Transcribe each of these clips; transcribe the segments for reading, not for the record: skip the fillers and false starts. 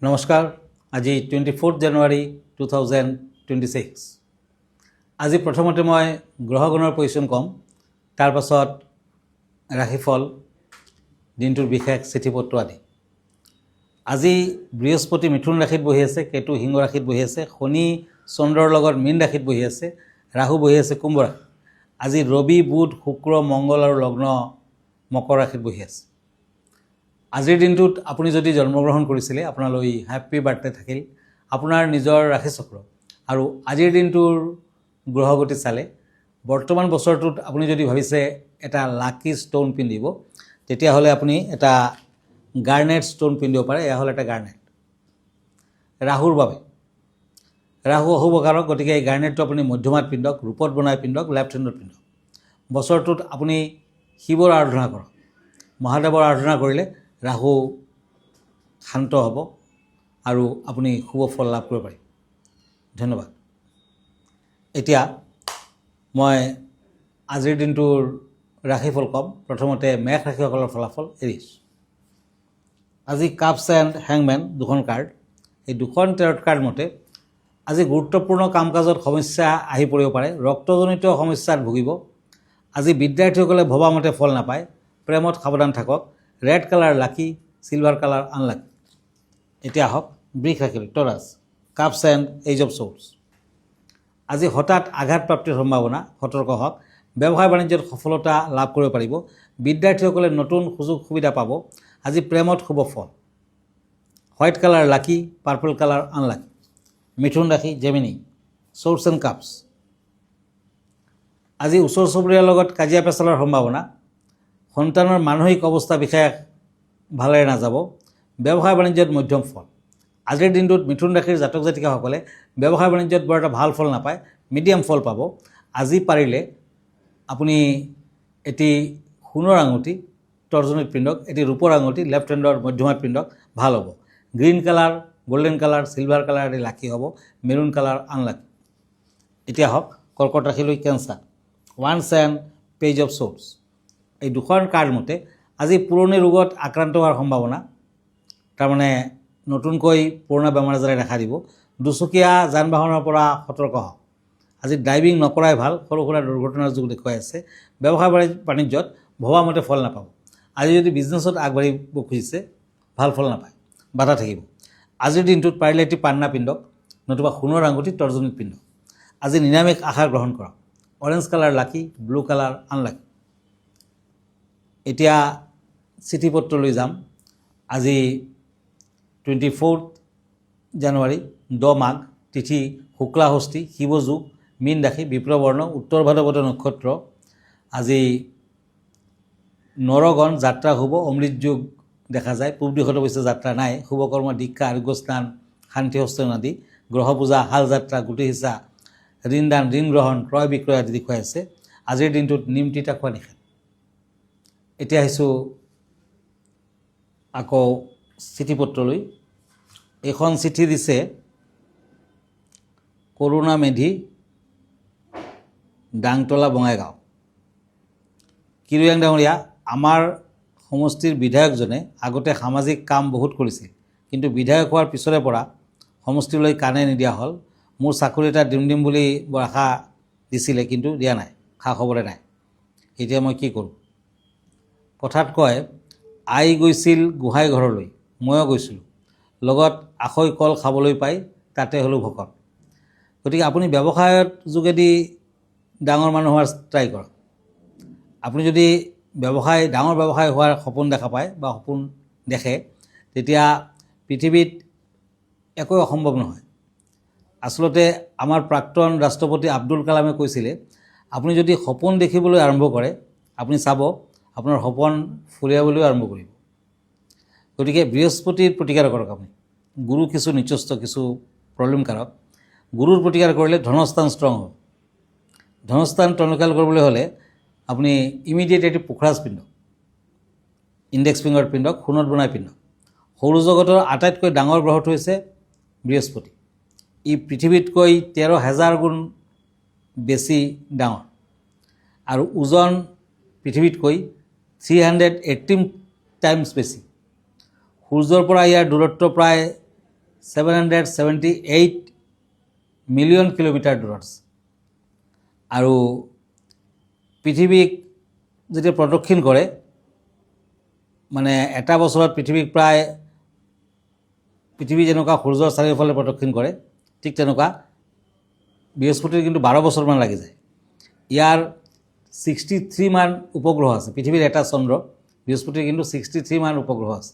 নমস্কাৰ। আজি 24 জানুৱাৰী 2026। আজি প্ৰথমতে মই গ্ৰহগণৰ পজিশ্যন কম, তাৰ পাছত ৰাশিফল, দিনটোৰ বিশেষ চিঠিপত্ৰ আদি। আজি বৃহস্পতি মিথুন ৰাশিত বহি আছে, কেতু সিংহ ৰাশিত বহি আছে, শনি চন্দ্ৰৰ লগত মীন ৰাশিত বহি আছে, ৰাহু বহি আছে কুম্ভ ৰাশিত। আজি ৰবি, বুধ, শুক্ৰ, মংগল আৰু লগ্ন মকৰ ৰাশিত বহি আছে। আজিৰ দিনটোত আপুনি যদি জন্মগ্ৰহণ কৰিছিলে, আপোনালৈ হেপ্পী বাৰ্থডে থাকিল। আপোনাৰ নিজৰ ৰাশিচক্ৰ আৰু আজিৰ দিনটোৰ গ্ৰহগতি চালে বৰ্তমান বছৰটোত আপুনি যদি ভাবিছে এটা লাকি ষ্টোন পিন্ধিব, তেতিয়াহ'লে আপুনি এটা গাৰ্নেট ষ্টোন পিন্ধিব পাৰে। এয়া হ'ল এটা গাৰ্নেট ৰাহুৰ বাবে। ৰাহু অশুভ কাৰক, গতিকে এই গাৰ্নেটটো আপুনি মধ্যমাত পিন্ধক, ৰূপত বনাই পিন্ধক, লেফ্ট হেণ্ডত পিন্ধক। বছৰটোত আপুনি শিৱৰ আৰাধনা কৰক। মহাদেৱৰ আৰাধনা কৰিলে ৰাহু শান্ত হ'ব আৰু আপুনি শুভ ফল লাভ কৰিব পাৰিব। ধন্যবাদ। এতিয়া মই আজিৰ দিনটোৰ ৰাশিফল ক'ম। প্ৰথমতে মেষ ৰাশিসকলৰ ফলাফল এৰিছ। আজি কাপছ এণ্ড হেংমেন দুখন কাৰ্ড। এই দুখন টেৰট কাৰ্ড মতে আজি গুৰুত্বপূৰ্ণ কাম কাজত সমস্যা আহি পৰিব পাৰে, ৰক্তজনিত সমস্যাত ভুগিব। আজি বিদ্যাৰ্থীসকলে ভবামতে ফল নাপায়, প্ৰেমত সাৱধান থাকক। Red colour lucky, silver colour unlucky. এতিয়া আহক বৃষ ৰাশি, Taurus, cups and ace of swords. আজি হঠাৎ আঘাতপ্ৰাপ্তিৰ সম্ভাৱনা, সতৰ্ক হওক। ব্যৱসায় বাণিজ্যত সফলতা লাভ কৰিব পাৰিব। বিদ্যাৰ্থীসকলে নতুন সুযোগ সুবিধা পাব। আজি প্ৰেমত শুভ ফল। হোৱাইট কালাৰ লাকি, পাৰ্পল কালাৰ আনলাকি। মিথুন ৰাশি, জেমিনি, শ্বৰ্টছ এণ্ড কাপছ। আজি ওচৰ চুবুৰীয়াৰ লগত কাজিয়া পেচালৰ সম্ভাৱনা। সন্তানৰ মানসিক অৱস্থা বিশেষ ভালেৰে নাযাব। ব্যৱসায় বাণিজ্যত মধ্যম ফল। আজিৰ দিনটোত মিথুন ৰাশিৰ জাতক জাতিকাসকলে ব্যৱসায় বাণিজ্যত বৰ এটা ভাল ফল নাপায়, মিডিয়াম ফল পাব। আজি পাৰিলে আপুনি এটি সোণৰ আঙুঠি তৰ্জনীত পিন্ধক, এটি ৰূপৰ আঙুঠি লেফ্ট হেণ্ডৰ মধ্যমাত পিন্ধক, ভাল হ'ব। Green colour, golden colour, silver colour আদি লাকি হ'ব। Maroon colour unlucky. এতিয়া হওক কৰ্কট ৰাশিলৈ কেঞ্চাৰ, ওৱান্স এণ্ড পেজ অফ শ্বৰ্টছ। এই দুখন কাৰ্ড মতে আজি পুৰণি ৰোগত আক্ৰান্ত হোৱাৰ সম্ভাৱনা, তাৰমানে নতুনকৈ পুৰণা বেমাৰ আজাৰে দেখা দিব। দুচকীয়া যান বাহনৰ পৰা সতৰ্ক হওক। আজি ড্ৰাইভিং নকৰাই ভাল, সৰু সুৰা দুৰ্ঘটনাৰ যোগ দেখুৱাই আছে। ব্যৱসায় বাণিজ্যত ভবামতে ফল নাপাব। আজি যদি বিজনেছত আগবাঢ়িব খুজিছে, ভাল ফল নাপায়, বাধা থাকিব। আজিৰ দিনটোত পাৰিলে এটি পান্না পিন্ধক, নতুবা সোণৰ আঙুঠি তৰ্জনীত পিন্ধক। আজি নিৰামিষ আহাৰ গ্ৰহণ কৰক। অৰেঞ্জ কালাৰ লাকি, ব্লু কালাৰ আনলাকি। এতিয়া চিঠিপত্ৰলৈ যাম। আজি 24 জানুৱাৰী, 10 মাঘ, তিথি শুক্লা ষষ্ঠী, শিৱযোগ, মীন ৰাশি, বিপ্ৰবৰ্ণ, উত্তৰ ভাদ্ৰপদ নক্ষত্ৰ। আজি নৰগণ, যাত্ৰা শুভ, অমৃত যোগ দেখা যায়। পূব দিশত অৱশ্যে যাত্ৰা নাই। শুভকৰ্ম, দীক্ষা, আৰোগ্য স্নান, শান্তি হস্তন আদি। গ্ৰহ পূজা, হাল যাত্ৰা, গুটি সিঁচা, ঋণদান, ঋণ গ্ৰহণ, ক্ৰয় বিক্ৰয় আদি দেখুৱাই আছে। আজিৰ দিনটোত নিম তিতা খোৱা নিষেধ। এতিয়া আহিছোঁ আকৌ চিঠিপত্ৰলৈ। এইখন চিঠি দিছে কৰুণা মেধি, ডাংতলা, বঙাইগাঁও। কিৰুয়াং ডাঙৰীয়া, আমাৰ সমষ্টিৰ বিধায়কজনে আগতে সামাজিক কাম বহুত কৰিছিল, কিন্তু বিধায়ক হোৱাৰ পিছৰে পৰা সমষ্টিলৈ কাণে নিদিয়া হ'ল। মোৰ চাকৰি এটা দিম বুলি বৰ আশা দিছিলে, কিন্তু দিয়া নাই, খা খবৰে নাই। এতিয়া মই কি কৰোঁ? কথাত কয়, আই গৈছিল গোহাঁই ঘৰলৈ, ময়ো গৈছিলোঁ, লগত আখৈ কল খাবলৈ পাই তাতে হ'লোঁ ভকত। গতিকে আপুনি ব্যৱসায়ৰ যোগেদি ডাঙৰ মানুহ হোৱাৰ ট্ৰাই কৰক। আপুনি যদি ডাঙৰ ব্যৱসায় হোৱাৰ সপোন দেখা পায় বা সপোন দেখে, তেতিয়া পৃথিৱীত একো অসম্ভৱ নহয়। আচলতে আমাৰ প্ৰাক্তন ৰাষ্ট্ৰপতি আব্দুল কালামে কৈছিলে, আপুনি যদি সপোন দেখিবলৈ আৰম্ভ কৰে, আপুনি চাব আপোনাৰ সপোন ফুৰিয়াবলৈও আৰম্ভ কৰিব। গতিকে বৃহস্পতিৰ প্ৰতিকাৰ কৰক আপুনি। গুৰু কিছু নিচস্ত, কিছু প্ৰব্লেম কাৰক। গুৰুৰ প্ৰতিকাৰ কৰিলে ধনস্থান ষ্ট্ৰং হ'ব। ধনস্থান টনকিয়াল কৰিবলৈ হ'লে আপুনি ইমিডিয়েট এটি পোখৰাজ পিন্ধক, ইণ্ডেক্স ফিংগাৰ পিন্ধক, সোণত বনাই পিন্ধক। সৌৰজগতৰ আটাইতকৈ ডাঙৰ গ্ৰহটো হৈছে বৃহস্পতি। ই পৃথিৱীতকৈ 13,000 গুণ বেছি ডাঙৰ আৰু ওজন পৃথিৱীতকৈ 318 টাইমছ বেছি। সূৰ্যৰ পৰা ইয়াৰ দূৰত্ব প্ৰায় 778 মিলিয়ন কিলোমিটাৰ দূৰত আছে আৰু পৃথিৱীক যেতিয়া প্ৰদক্ষিণ কৰে মানে এটা বছৰত পৃথিৱী যেনেকুৱা সূৰ্যৰ চাৰিওফালে প্ৰদক্ষিণ কৰে ঠিক তেনেকুৱা বৃহস্পতিৰ কিন্তু 12 বছৰমান লাগি যায়। ইয়াৰ 63 মান উপগ্ৰহ আছে। পৃথিৱীৰ এটা চন্দ্ৰ, বৃহস্পতিৰ কিন্তু 63 মান উপগ্ৰহ আছে।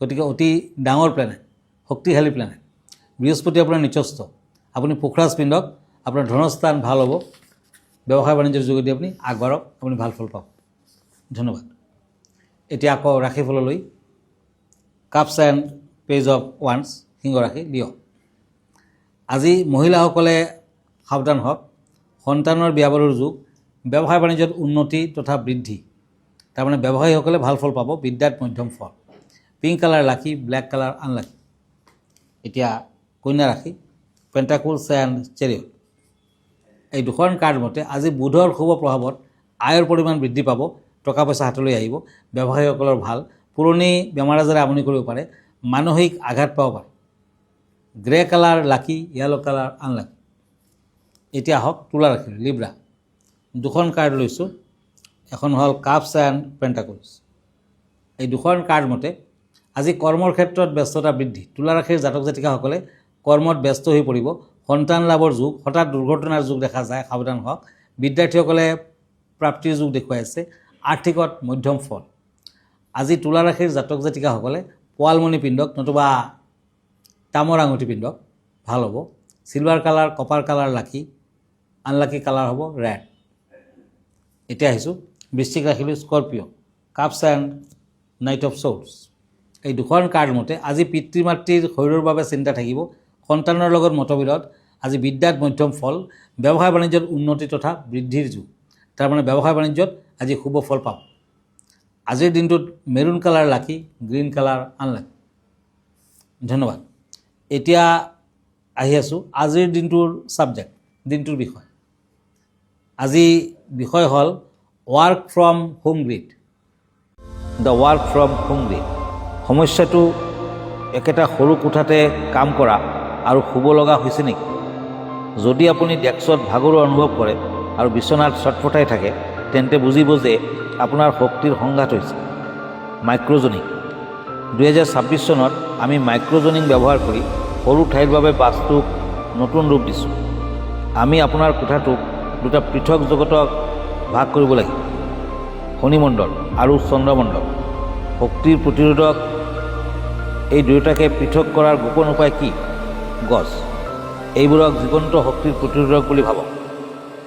গতিকে অতি ডাঙৰ প্লেনেট, শক্তিশালী প্লেনেট। বৃহস্পতি আপোনাৰ নিচস্থ, আপুনি পোখৰাজ পিন্ধক, আপোনাৰ ধনস্থান ভাল হ'ব, ব্যৱসায় বাণিজ্যৰ যোগেদি আপুনি আগবাঢ়ক, আপুনি ভাল ফল পাব। ধন্যবাদ। এতিয়া আকৌ ৰাশিফললৈ কাপছ এণ্ড পেজ অফ ওৱান্স, সিংহ ৰাশি, লিঅ'। আজি মহিলাসকলে সাৱধান হওক, সন্তানৰ বিয়া বাৰুৰ যুগ, ব্যৱসায় বাণিজ্যত উন্নতি তথা বৃদ্ধি, তাৰমানে ব্যৱসায়ীসকলে ভাল ফল পাব, বিদ্যাত মধ্যম ফল। পিংক কালাৰ লাকি, ব্লেক কালাৰ আনলাকি। এতিয়া কন্যা ৰাশি, পেণ্টাকুলছ এণ্ড চেৰিয়ট। এই দুখন কাৰ্ড মতে আজি বুধৰ শুভ প্ৰভাৱত আয়ৰ পৰিমাণ বৃদ্ধি পাব, টকা পইচা হাতলৈ আহিব, ব্যৱসায়ীসকলৰ ভাল। পুৰণি বেমাৰ আজাৰে আমনি কৰিব পাৰে, মানসিক আঘাত পাব পাৰে। গ্ৰে কালাৰ লাকি, য়েলো কালাৰ আনলাকি। এতিয়া আহক তুলা ৰাশি, লিব্ৰা। দুখন কাৰ্ড লৈছোঁ, এখন হ'ল কাপছ এণ্ড পেণ্টাকুলছ। এই দুখন কাৰ্ড মতে আজি কৰ্মৰ ক্ষেত্ৰত ব্যস্ততা বৃদ্ধি। তুলা ৰাশিৰ জাতক জাতিকাসকলে কৰ্মত ব্যস্ত হৈ পৰিব, সন্তান লাভৰ যুগ, হঠাৎ দুৰ্ঘটনাৰ যুগ দেখা যায়, সাৱধান হওক। বিদ্যাৰ্থীসকলে প্ৰাপ্তিৰ যুগ দেখুৱাইছে, আৰ্থিকত মধ্যম ফল। আজি তুলা ৰাশিৰ জাতক জাতিকাসকলে পোৱালমণি পিন্ধক, নতুবা তামৰ আঙুঠি পিন্ধক, ভাল হ'ব। Silver colour, copper colour lucky, unlucky colour হ'ব ৰেড। এতিয়া আহিছোঁ বৃশ্চিক ৰাশিলৈ, Scorpio', cups and knight of swords. এই দুখন কাৰ্ড মতে আজি পিতৃ মাতৃৰ শৰীৰৰ বাবে চিন্তা থাকিব, সন্তানৰ লগত মতবিৰোধ। আজি বিদ্যাত মধ্যম ফল, ব্যৱসায় বাণিজ্যত উন্নতি তথা বৃদ্ধিৰ যুগ, তাৰমানে ব্যৱসায় বাণিজ্যত আজি শুভ ফল পাব। আজিৰ দিনটোত মেৰুণ কালাৰ লাকি, গ্ৰীণ কালাৰ আনলাকি। ধন্যবাদ। এতিয়া আহি আছোঁ আজিৰ দিনটোৰ ছাবজেক্ট, দিনটোৰ বিষয়। আজি বিষয় হ'ল work from home grid. The work from home grid সমস্যাটো একেটা সৰু কোঠাতে কাম কৰা আৰু শুব লগা হৈছে নেকি? যদি আপুনি ডেস্কত ভাগৰুৱা অনুভৱ কৰে আৰু বিচনাত ছটফটাই থাকে, তেন্তে বুজিব যে আপোনাৰ শক্তিৰ সংঘাত হৈছে। মাইক্ৰজনিং। 2026 চনত আমি মাইক্ৰজনিং ব্যৱহাৰ কৰি সৰু ঠাইৰ বাবে বাস্তুক নতুন ৰূপ দিছোঁ। আমি আপোনাৰ কোঠাটোক দুটা পৃথক জগতক ভাগ কৰিব লাগিব, শনিমণ্ডল আৰু চন্দ্ৰমণ্ডল। শক্তিৰ প্ৰতিৰোধক এই দুয়োটাকে পৃথক কৰাৰ গোপন উপায় কি? গছ। এইবোৰক জীৱন্ত শক্তিৰ প্ৰতিৰোধক বুলি ভাবক।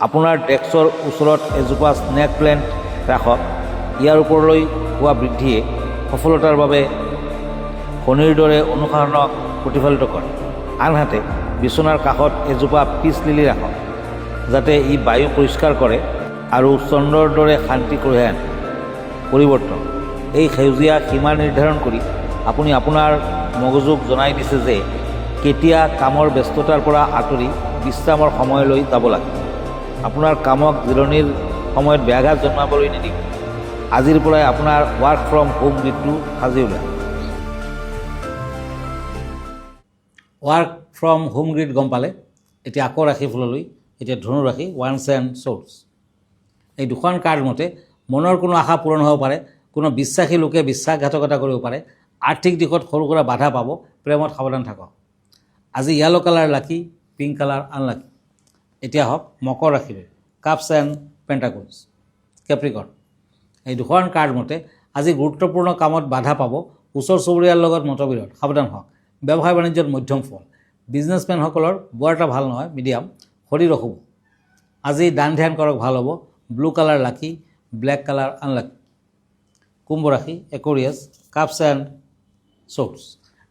আপোনাৰ ডেস্কৰ ওচৰত এজোপা স্নেক প্লেণ্ট ৰাখক। ইয়াৰ ওপৰলৈ হোৱা বৃদ্ধিয়ে সফলতাৰ বাবে শনিৰ দৰে অনুশাসনক প্ৰতিফলিত কৰে। আনহাতে বিচনাৰ কাষত এজোপা পিচ লিলি ৰাখক, যাতে ই বায়ু পৰিষ্কাৰ কৰে আৰু চন্দ্ৰৰ দৰে শান্তি কঢ়িয়াই আনে। পৰিৱৰ্তন। এই সেউজীয়া সীমা নিৰ্ধাৰণ কৰি আপুনি আপোনাৰ মগজুক জনাই দিছে যে কেতিয়া কামৰ ব্যস্ততাৰ পৰা আঁতৰি বিশ্ৰামৰ সময়লৈ যাব লাগে। আপোনাৰ কামক জিৰণিৰ সময়ত ব্যাঘাত জন্মাবলৈ নিদিব। আজিৰ পৰাই আপোনাৰ ৱাৰ্ক ফ্ৰম হোম গ্ৰিডটো সাজি উলিয়াওক। ৱাৰ্ক ফ্ৰম হোম গ্ৰিড গম পালে। এতিয়া আকৌ ৰাশিফললৈ, এতিয়া ধনু ৰাশি, ওৱান্স এণ্ড শ্বৰ্টছ। এই দুখন কাৰ্ড মতে মনৰ কোনো আশা পূৰণ হ'ব পাৰে, কোনো বিশ্বাসী লোকে বিশ্বাসঘাতকতা কৰিব পাৰে, আৰ্থিক দিশত সৰু সুৰা বাধা পাব, প্ৰেমত সাৱধান থাকক। আজি য়েলো কালাৰ লাকি, পিংক কালাৰ আনলাকি। এতিয়া হওক মকৰ ৰাশিলৈ, কাপছ এণ্ড পেণ্টাকুলছ, কেপ্ৰিকৰ্ণ। এই দুখন কাৰ্ড মতে আজি গুৰুত্বপূৰ্ণ কামত বাধা পাব, ওচৰ চুবুৰীয়াৰ লগত মতবিৰোধ, সাৱধান হওক। ব্যৱসায় বাণিজ্যত মধ্যম ফল। বিজনেছমেনসকলৰ বৰ এটা ভাল নহয়, মিডিয়াম। শৰীৰ অশুভ। আজি দান ধ্যান কৰক, ভাল হ'ব। ব্লু কালাৰ লাকি, ব্লেক কালাৰ আনলাকি। কুম্ভ ৰাশি, একুৰিয়াছ, কাপছ এণ্ড শ্বৰ্টছ।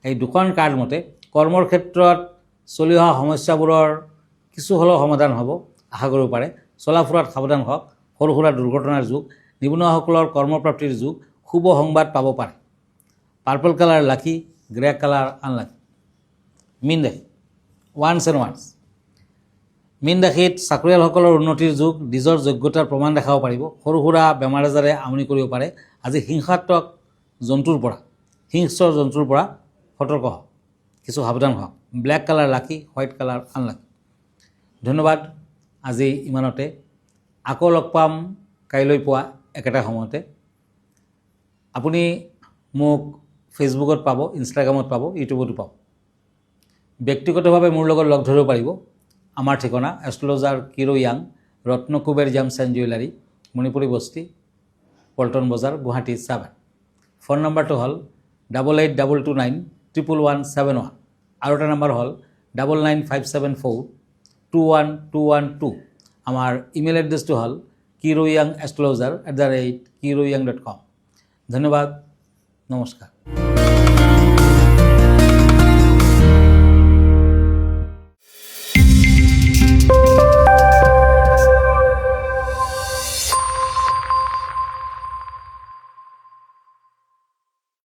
এই দুখন কাৰ্ড মতে কৰ্মৰ ক্ষেত্ৰত চলি অহা সমস্যাবোৰৰ কিছু হ'লেও সমাধান হ'ব, আশা কৰিব পাৰে। চলা ফুৰাত সাৱধান হওক। সৰু সুৰা দুৰ্ঘটনাৰ যুগ, নিবনুৱাসকলৰ কৰ্মপ্ৰাপ্তিৰ যুগ, শুভ সংবাদ পাব পাৰে। পাৰ্পল কালাৰ লাকি, গ্ৰে কালাৰ আনলাকি। মীন ৰাশি, ওৱান্স এণ্ড ওৱান্স। মীন ৰাশিত চাকৰিয়ালসকলৰ উন্নতিৰ যুগ, নিজৰ যোগ্যতাৰ প্ৰমাণ দেখাব পাৰিব। সৰু সুৰা বেমাৰ আজাৰে আমনি কৰিব পাৰে। আজি হিংস্ৰ জন্তুৰ পৰা সতৰ্ক হওক। কিছু সাৱধান হওক। ব্লেক কালাৰ লাকি, হোৱাইট কালাৰ আনলাকি। ধন্যবাদ, আজি ইমানতে। আকৌ লগ পাম কাইলৈ পুৱা একেটা সময়তে। আপুনি মোক ফেচবুকত পাব, ইনষ্টাগ্ৰামত পাব, ইউটিউবতো পাব। ব্যক্তিগতভাৱে মোৰ লগত লগ ধৰিব পাৰিব। আমাৰ ঠিকনা এষ্ট্ৰলজাৰ কিৰো য়াং, Ratnakuber gems and jewellery, Manipuri Basti, Paltan বজাৰ, গুৱাহাটী 7। ফোন নম্বৰটো হ'ল 8822911171। আৰু এটা নম্বৰ হ'ল 9957421212। আমাৰ ইমেইল এড্ৰেছটো হ'ল kiroyangastrologer@kiroyang.com। ধন্যবাদ, নমস্কাৰ।